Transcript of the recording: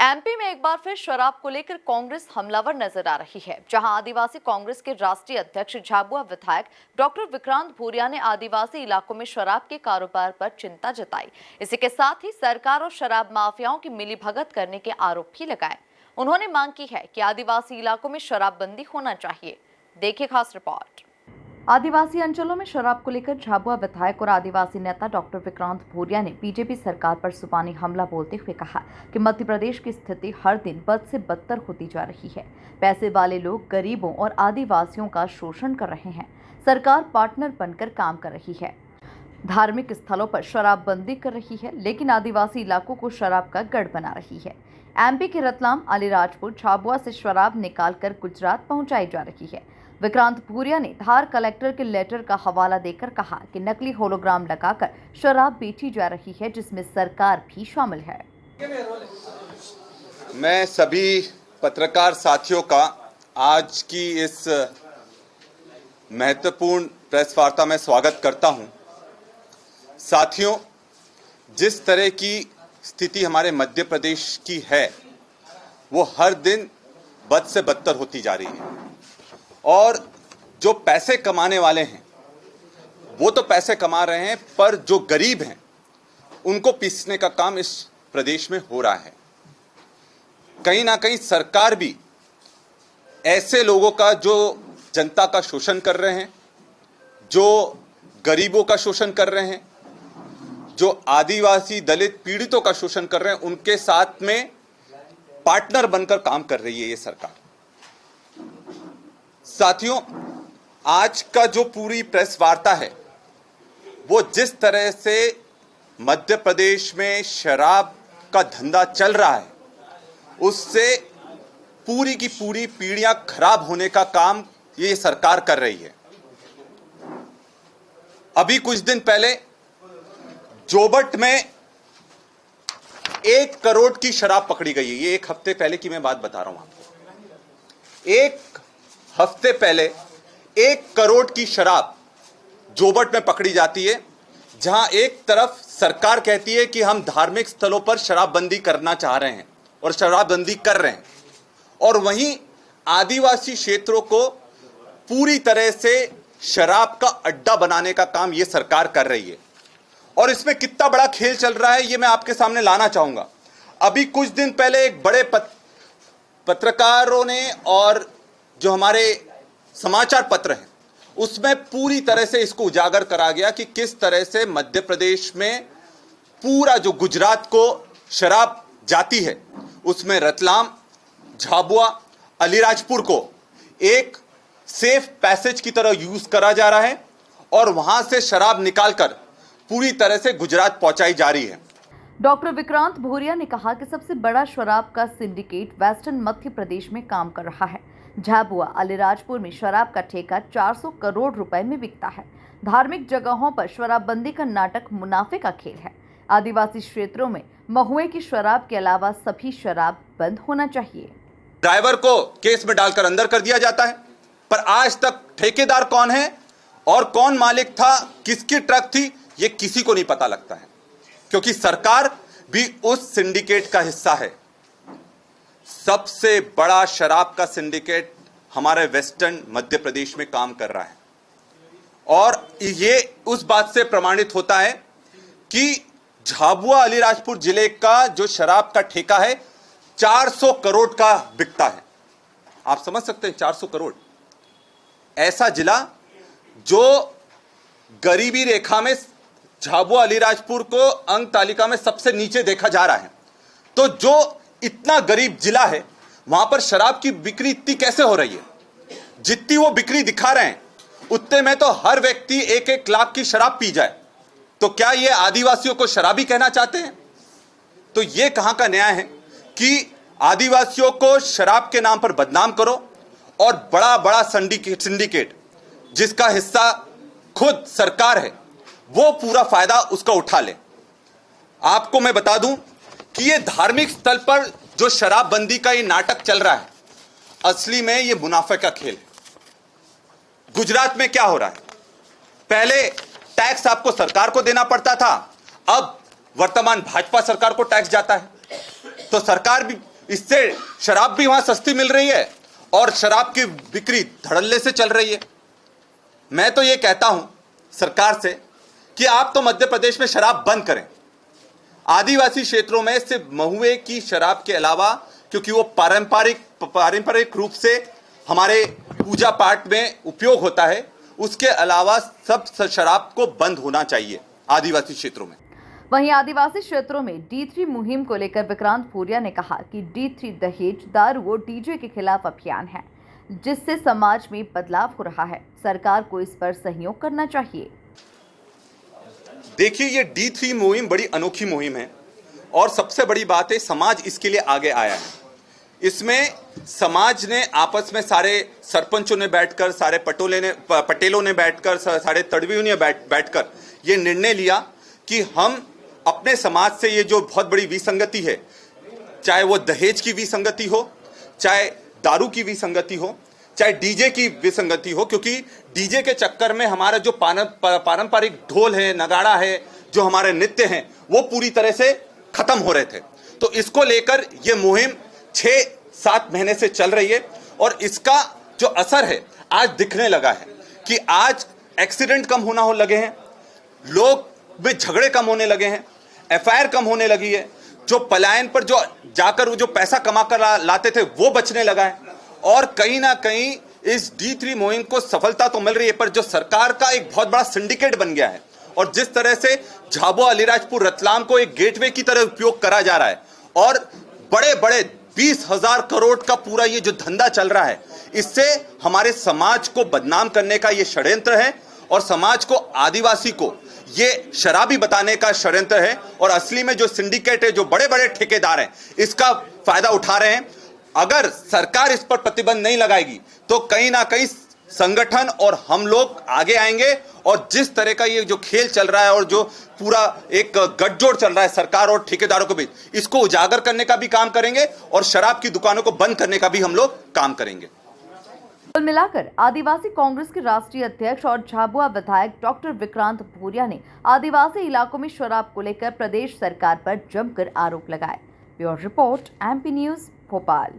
MP में एक बार फिर शराब को लेकर कांग्रेस हमलावर नजर आ रही है, जहां आदिवासी कांग्रेस के राष्ट्रीय अध्यक्ष झाबुआ विधायक डॉक्टर विक्रांत भूरिया ने आदिवासी इलाकों में शराब के कारोबार पर चिंता जताई। इसी के साथ ही सरकार और शराब माफियाओं की मिलीभगत करने के आरोप भी लगाए। उन्होंने मांग की है कि आदिवासी इलाकों में शराबबंदी होना चाहिए। देखिए खास रिपोर्ट। आदिवासी अंचलों में शराब को लेकर झाबुआ विधायक और आदिवासी नेता डॉक्टर विक्रांत भूरिया ने बीजेपी सरकार पर जुबानी हमला बोलते हुए कहा कि मध्य प्रदेश की स्थिति हर दिन बद से बदतर होती जा रही है। पैसे वाले लोग गरीबों और आदिवासियों का शोषण कर रहे हैं। सरकार पार्टनर बनकर काम कर रही है, धार्मिक स्थलों पर शराबबंदी कर रही है, लेकिन आदिवासी इलाकों को शराब का गढ़ बना रही है। एमपी के रतलाम, अलीराजपुर, झाबुआ से शराब निकालकर गुजरात पहुंचाई जा रही है। विक्रांत भूरिया ने धार कलेक्टर के लेटर का हवाला देकर कहा कि नकली होलोग्राम लगाकर शराब बेची जा रही है, जिसमें सरकार भी शामिल है। मैं सभी पत्रकार साथियों का आज की इस महत्वपूर्ण प्रेस वार्ता में स्वागत करता हूं। साथियों, जिस तरह की स्थिति हमारे मध्य प्रदेश की है वो हर दिन बद से बदतर होती जा रही है और जो पैसे कमाने वाले हैं वो तो पैसे कमा रहे हैं, पर जो गरीब हैं उनको पीसने का काम इस प्रदेश में हो रहा है। कहीं ना कहीं सरकार भी ऐसे लोगों का जो जनता का शोषण कर रहे हैं, जो गरीबों का शोषण कर रहे हैं, जो आदिवासी दलित पीड़ितों का शोषण कर रहे हैं, उनके साथ में पार्टनर बनकर काम कर रही है ये सरकार। साथियों, आज का जो पूरी प्रेस वार्ता है वो जिस तरह से मध्य प्रदेश में शराब का धंधा चल रहा है उससे पूरी की पूरी पीढ़ियां खराब होने का काम ये सरकार कर रही है। अभी कुछ दिन पहले जोबट में 1 करोड़ की शराब पकड़ी गई है। ये 1 हफ्ते पहले की मैं बात बता रहा हूं आपको। 1 हफ्ते पहले 1 करोड़ की शराब जोबट में पकड़ी जाती है, जहां एक तरफ सरकार कहती है कि हम धार्मिक स्थलों पर शराबबंदी करना चाह रहे हैं और शराबबंदी कर रहे हैं, और वहीं आदिवासी क्षेत्रों को पूरी तरह से शराब का अड्डा बनाने का काम यह सरकार कर रही है। और इसमें कितना बड़ा खेल चल रहा है ये मैं आपके सामने लाना चाहूंगा। अभी कुछ दिन पहले एक बड़े पत्रकारों ने और जो हमारे समाचार पत्र हैं उसमें पूरी तरह से इसको उजागर करा गया कि किस तरह से मध्य प्रदेश में पूरा जो गुजरात को शराब जाती है उसमें रतलाम, झाबुआ, अलीराजपुर को एक सेफ पैसेज की तरह यूज करा जा रहा है और वहां से शराब निकालकर पूरी तरह से गुजरात पहुंचाई जा रही है। डॉक्टर विक्रांत भूरिया ने कहा कि सबसे बड़ा शराब का सिंडिकेट वेस्टर्न मध्य प्रदेश में काम कर रहा है। झाबुआ, अलीराजपुर में शराब का ठेका 400 करोड़ रुपए में बिकता है। धार्मिक जगहों पर शराबबंदी का नाटक मुनाफे का खेल है। आदिवासी क्षेत्रों में महुए की शराब के अलावा सभी शराब बंद होना चाहिए। ड्राइवर को केस में डालकर अंदर कर दिया जाता है, पर आज तक ठेकेदार कौन है और कौन मालिक था, किसकी ट्रक थी, ये किसी को नहीं पता लगता है, क्योंकि सरकार भी उस सिंडिकेट का हिस्सा है। सबसे बड़ा शराब का सिंडिकेट हमारे वेस्टर्न मध्य प्रदेश में काम कर रहा है और ये उस बात से प्रमाणित होता है कि झाबुआ अलीराजपुर जिले का जो शराब का ठेका है 400 करोड़ का बिकता है। आप समझ सकते हैं, 400 करोड़। ऐसा जिला जो गरीबी रेखा में झाबुआ अलीराजपुर को अंक तालिका में सबसे नीचे देखा जा रहा है, तो जो इतना गरीब जिला है वहां पर शराब की बिक्री इतनी कैसे हो रही है? जितनी वो बिक्री दिखा रहे हैं उतने में तो हर व्यक्ति 1-1 लाख की शराब पी जाए। तो क्या ये आदिवासियों को शराबी कहना चाहते हैं? तो ये कहां का न्याय है कि आदिवासियों को शराब के नाम पर बदनाम करो और बड़ा बड़ा सिंडिकेट जिसका हिस्सा खुद सरकार है वो पूरा फायदा उसका उठा ले। आपको मैं बता दूं कि ये धार्मिक स्थल पर जो शराबबंदी का ये नाटक चल रहा है, असली में ये मुनाफे का खेल है। गुजरात में क्या हो रहा है? पहले टैक्स आपको सरकार को देना पड़ता था, अब वर्तमान भाजपा सरकार को टैक्स जाता है। तो सरकार इससे शराब भी वहां सस्ती मिल रही है और शराब की बिक्री धड़ल्ले से चल रही है। मैं तो ये कहता हूं सरकार से कि आप तो मध्य प्रदेश में शराब बंद करें। आदिवासी क्षेत्रों में सिर्फ महुए की शराब के अलावा, क्योंकि वो पारंपरिक रूप से हमारे पूजा पाठ में उपयोग होता है, उसके अलावा सब शराब को बंद होना चाहिए आदिवासी क्षेत्रों में। वहीं आदिवासी क्षेत्रों में D3 मुहिम को लेकर विक्रांत भूरिया ने कहा कि D3 दहेज, दारू और डीजे के खिलाफ अभियान है, जिससे समाज में बदलाव हो रहा है। सरकार को इस पर सहयोग करना चाहिए। देखिए, ये D3 मुहिम बड़ी अनोखी मुहिम है और सबसे बड़ी बात है समाज इसके लिए आगे आया है। इसमें समाज ने आपस में सारे सरपंचों ने बैठकर, सारे पटेलों ने बैठकर, सारे तड़वियों ने बैठकर ये निर्णय लिया कि हम अपने समाज से ये जो बहुत बड़ी विसंगति है, चाहे वो दहेज की विसंगति हो, चाहे दारू की विसंगति हो, चाहे डीजे की विसंगति हो, क्योंकि डीजे के चक्कर में हमारा जो पारंपरिक ढोल है, नगाड़ा है, जो हमारे नृत्य हैं, वो पूरी तरह से खत्म हो रहे थे। तो इसको लेकर ये मुहिम 6-7 महीने से चल रही है और इसका जो असर है आज दिखने लगा है कि आज एक्सीडेंट कम होना हो लगे हैं, लोग में झगड़े कम होने लगे हैं, एफआईआर कम होने लगी है, जो पलायन पर जो जाकर वो जो पैसा कमा कर लाते थे वो बचने लगा है। और कहीं ना कहीं इस D3 मुहिम को सफलता तो मिल रही है, पर जो सरकार का एक बहुत बड़ा सिंडिकेट बन गया है और जिस तरह से झाबुआ, अलीराजपुर, रतलाम को एक गेटवे की तरह उपयोग करा जा रहा है और बड़े बड़े 20,000 करोड़ का पूरा ये जो धंधा चल रहा है, इससे हमारे समाज को बदनाम करने का ये षड्यंत्र है और समाज को, आदिवासी को ये शराबी बताने का षड्यंत्र है। और असली में जो सिंडिकेट है, जो बड़े बड़े ठेकेदार हैं, इसका फायदा उठा रहे हैं। अगर सरकार इस पर प्रतिबंध नहीं लगाएगी तो कहीं ना कहीं संगठन और हम लोग आगे आएंगे और जिस तरह का ये जो खेल चल रहा है और जो पूरा एक गठजोड़ चल रहा है सरकार और ठेकेदारों के बीच, इसको उजागर करने का भी काम करेंगे और शराब की दुकानों को बंद करने का भी हम लोग काम करेंगे। कुल मिलाकर आदिवासी कांग्रेस के राष्ट्रीय अध्यक्ष और झाबुआ विधायक डॉक्टर विक्रांत भूरिया ने आदिवासी इलाकों में शराब को लेकर प्रदेश सरकार पर जमकर आरोप लगाए। Bureau report, MP news, Bhopal.